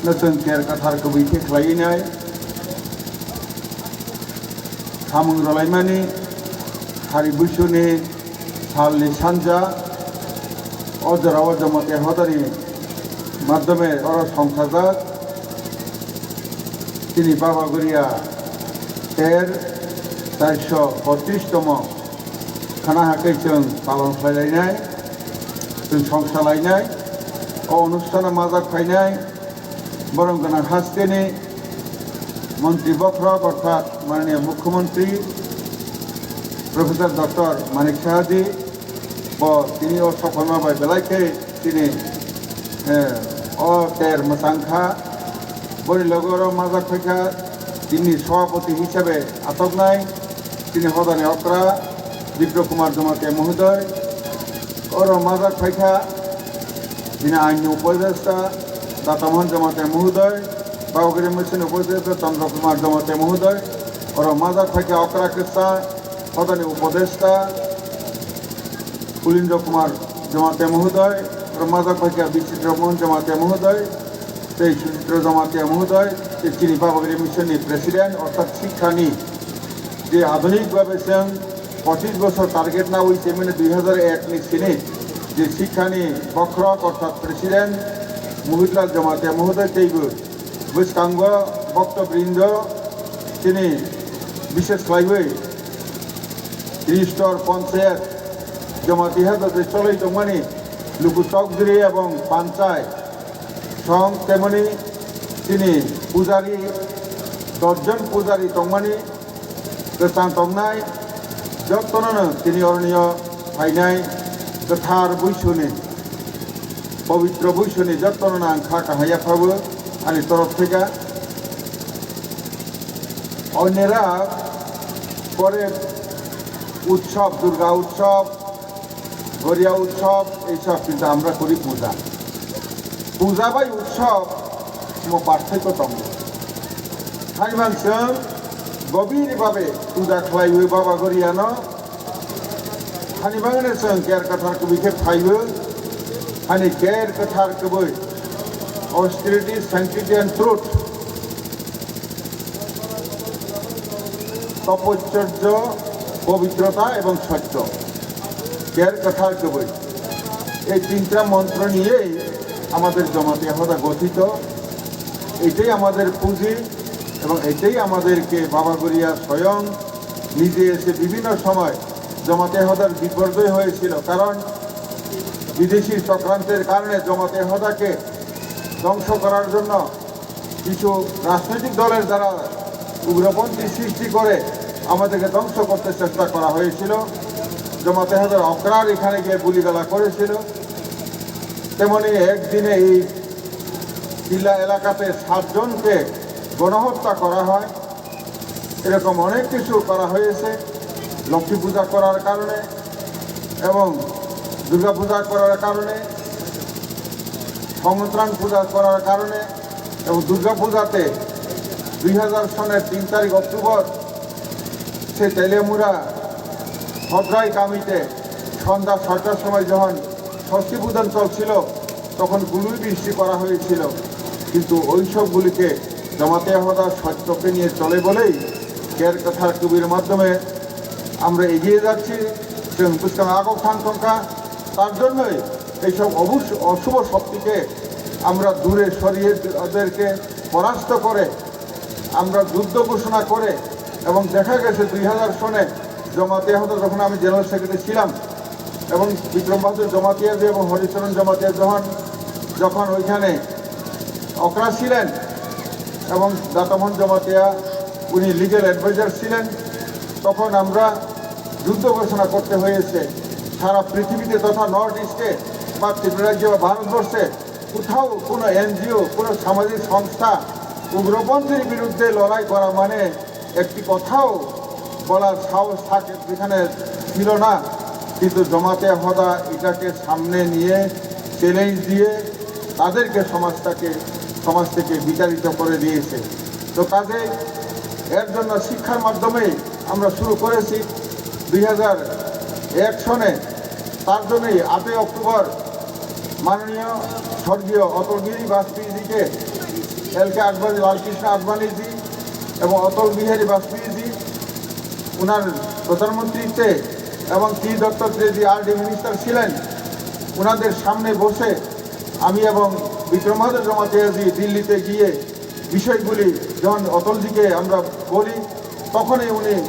नों केर कथार कबीखे खालायनाय सामुं रलायमानि हारि बैसोनि सालनि सानजा अजराव जमाते हदानि माध्यमे अर संसाजाक তিনি বাবাগড়িয়া 432তম খানা হাকে जों পালন খালাयनाय जों সংসাलायनाय অনুষ্ঠানে মাজাক ফাইনাय বরং গোনাं হাস্তেनि মন্ত্রী বক্রক অর্থাৎ মাননীয় মুখ্যমন্ত্রী প্রফেসর ডক্টর মানিক সাহাজি তিনিও সফল মাবাय বেলাইকে তিনি তের মোসাংখা বড়ি লগর মাজাক ফাইখা তিনি সভাপতি হিসাবে আটকনায় তিনি হদানি অকরা বিপ্লব কুমার জমাতিয়া মহোদয় ওর মাজাক ফাইখা তিনি আইনি উপদেষ্টা দাতামোহন জমাতিয়া মহোদয় বাবুগিরি মিশন উপদেষ্টা চন্দ্রকুমার জমাতিয়া মহোদয় ওর মাজাক ফাইখা অকরা কৃষ্ণা হদানি উপদেষ্টা কুলিন্দ্র কুমার জমাতিয়া মহোদয় ওর মাজাক ফাইখা বিচিত্র মোহন জমাতিয়া মহোদয় সেই সুচিত্র জমাতিয়া মহোদয় তিনি বাবাগিরি মিশনनि প্রেসিডেন্ট অর্থাৎ শিক্ষানি যে আধুনিকভাবে जों 25 বছর টার্গেট না হয়েছে মানে 2001 সিনে যে শিক্ষানি বক্রক অর্থাৎ প্রেসিডেন্ট মহিলাল জমাতিয়া মহোদয় তেইবো বৈষ্কাঙ্গ বক্তবৃন্দ তিনি বিশেষ লাইবে রিস্টর পঞ্চায়েত জমাতি হাতে চলাই দমানি লুকু চকজুরি এবং পঞ্চায়েত সং তেমনি তিনি পূজারী 10 জন পূজারী তংমানি गोसां तंनाय जत्तननो তিনি অরণীয় ফাইনাय गोथार बैसोनि पवित्र बैसोनि जत्तननो आं खा काहायाफाबो आंनि तरफ থেকে अन्यरा পরে উৎসব দুর্গা উৎসব গরিয়া উৎসব এইসব কিন্তু আমরা করি পূজা পূজা বাই উৎসব কোনো পার্থক্য দं हारि मानसिजों गभीरभावे पूजा खालायो बाबागुरियानो हानिबांनो जों केर कथारखौ बिखे फायो हानि केर कथारखौबो ऑस्टेरिटी सैंक्टिटी एंड ट्रुथ तपश्चर्य पवित्रता एवं सत्य केर कथारखौबो এই তিনটা মন্ত্র নিয়েই আমাদের জমাতিয়া হদা গঠিত এটাই আমাদের পুঁজি এবং এটাই আমাদেরকে বাবাগড়িয়া স্বয়ং নিজে এসে বিভিন্ন সময় জমাতে হদার বিপর্যয় হয়েছিল কারণ বিদেশি চক্রান্তের কারণে জমাতে হদাকে ধ্বংস করার জন্য কিছু রাজনৈতিক দলের দ্বারা উগ্রপন্থী সৃষ্টি করে আমাদেরকে ধ্বংস করতে চেষ্টা করা হয়েছিল জমাতে হদার অকরার এখানে গিয়ে গুলিগালা করেছিল তেমনি একদিনে এই টিলা এলাকাতে 7 জনকে গণহত্যা করা হয় এরকম অনেক কিছু করা হয়েছে লক্ষ্মী পূজা করার কারণে এবং দুর্গা পূজা করার কারণে সংক্রান্ত পূজা করার কারণে এবং দুর্গা পূজাতে 2000 সনের 3 তারিখ অক্টোবর সে তেলেমুরা ভদ্রাই কামিতে সন্ধ্যা 6টার সময় যখন ষষ্ঠী পূজন চলছিল তখন গুলি বৃষ্টি করা হয়েছিল কিন্তু ওই সবগুলিকে জমাতে হদা সত্যকে নিয়ে চলে বলেই কের কথার কবির মাধ্যমে আমরা এগিয়ে যাচ্ছি जों बुझखां আগক থাংথংকা তার জন্যই এইসব অশুভ শক্তিকে আমরা দূরে সরিয়ে ওদেরকে পরাস্ত করে আমরা যুদ্ধ ঘোষণা করে এবং দেখা গেছে 2000 সনে জমাতে হদা যখন আমি জেনারেল সেক্রেটারি ছিলাম এবং বিক্রম বাহাদুর জমাতিয়া এবং হরিচরণ জমাতিয়া যখন ওইখানে অকরা ছিলেন এবং দাতামোহন জমাতিয়া উনি লিগ্যাল অ্যাডভাইজার ছিলেন তখন আমরা যুদ্ধ ঘোষণা করতে হয়েছে সারা পৃথিবীতে তথা নর্থ ইস্টে বা ত্রিপুরা রাজ্যে বা ভারতবর্ষে কোথাও কোনো এনজিও কোনো সামাজিক সংস্থা উগ্রপন্থীর বিরুদ্ধে লড়াই করা মানে একটি কথাও বলার সাহস থাকে যেখানে ছিল না কিন্তু জমাতে হদা এটাকে সামনে নিয়ে চ্যালেঞ্জ দিয়ে তাদেরকে সমাজ থেকে বিতাড়িত করে দিয়েছে তো কাজে এর জন্য শিক্ষার মাধ্যমে আমরা শুরু করেছি 2001 সনে তার জন্যই 8 অক্টোবর মাননীয় স্বর্গীয় অটল বিহারী বাজপেয়ীজিকে এলকে আডবাণী, লালকৃষ্ণ আডবাণীজি এবং অটল বিহারী বাজপেয়ীজি ওনার প্রধানমন্ত্রীতে এবং টি দত্তাত্রেয়জি আরডি মিনিস্টার ছিলেন, ওনাদের সামনে বসে আমি এবং বিক্রমাদিত্য জমাতিয়াজি দিল্লিতে গিয়ে বিষয়গুলি যখন অটলজিকে আমরা বলি, তখনই উনি